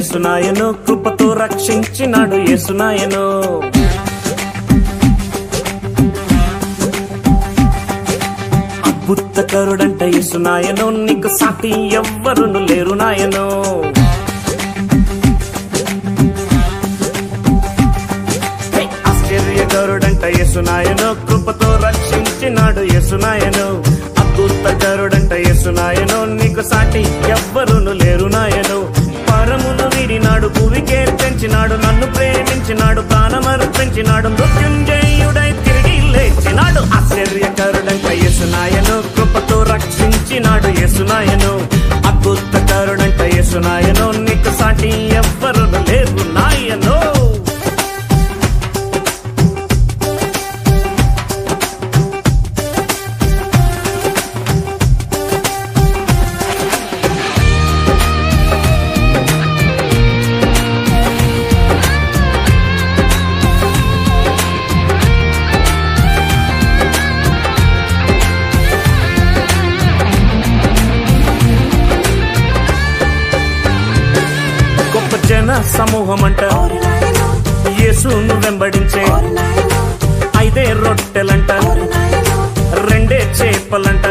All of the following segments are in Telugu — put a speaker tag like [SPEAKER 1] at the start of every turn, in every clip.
[SPEAKER 1] యేసునాయను, కృపతో రక్షించినాడు యేసునాయను. అద్భుతకరుడంట యేసునాయను, నీకు సాటి ఎవ్వరును లేరు నాయను. ఆశ్చర్యకరుడంట యేసునాయను, కృపతో రక్షించినాడు యేసునాయను. అద్భుతకరుడంట యేసునాయను, నీకు సాటి ఎవ్వరును లేరు నాయను. పరమును వీడినాడు, భూమికే పెంచినాడు, నన్ను ప్రేమించినాడు, ప్రాణమర్పించినాడు, మృత్యుంజయుడై తిరిగి లేచినాడు. ఆశ్చర్యకరుడంట యేసునాయను, కృపతో రక్షించినాడు యేసునాయను. అద్భుతకరుడంట యేసునాయను, నీకు సాటి ఎవ్వరును లేరు నాయను. జన సమూహమంట యేసును వెంబడించే, 5 రొట్టెలంట 2 చేపలంట.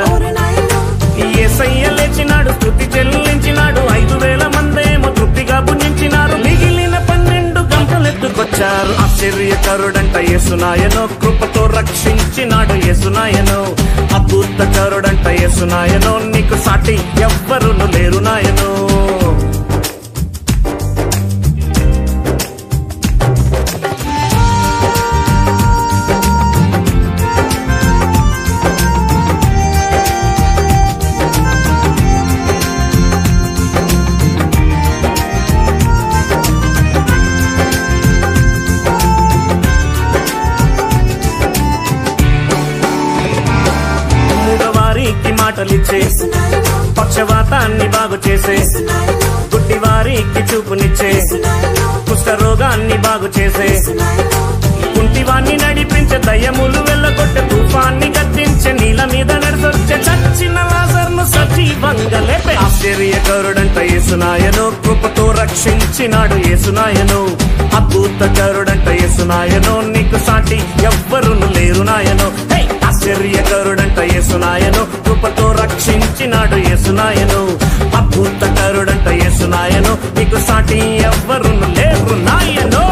[SPEAKER 1] యేసయ్య లేచినాడు, స్తుతి చెల్లించినాడు, 5,000 మందేమో తృప్తిగా భుజించినారు, మిగిలిన 12 గంటలెత్తుకొచ్చారు. ఆశ్చర్యకరుడంట యేసునాయను, కృపతో రక్షించినాడు యేసునాయను. అద్భుతకరుడంట యేసునాయను, నీకు సాటి ఎవ్వరును లేరు నాయను. మాటలిచ్చే, పక్షవాతాన్ని బాగు చేసే, గుడ్డివారికి చూపునిచ్చే, కుష్ఠరోగాన్ని బాగు చేసే, కుంటివాన్ని నడిపించే, దయ్యములు వెళ్ళగొట్టే, తుఫాన్ని గద్దించే, నీళ్ళ మీద నడిచొచ్చే, చచ్చిన లాజరును సజీవంగా లేపే. ఆశ్చర్యకరుడంట యేసునాయను, కృపతో రక్షించినాడు యేసునాయను. అద్భుతకరుడంట యేసునాయను, నీకు సాటి ఎవ్వరును లేరు నాయను. ఆశ్చర్యకరుడంట యేసునాయను, కృపతో రక్షించినాడు యేసునాయను. అద్భుతకరుడంట యేసునాయను, నీకు సాటి ఎవ్వరును లేరు నాయను.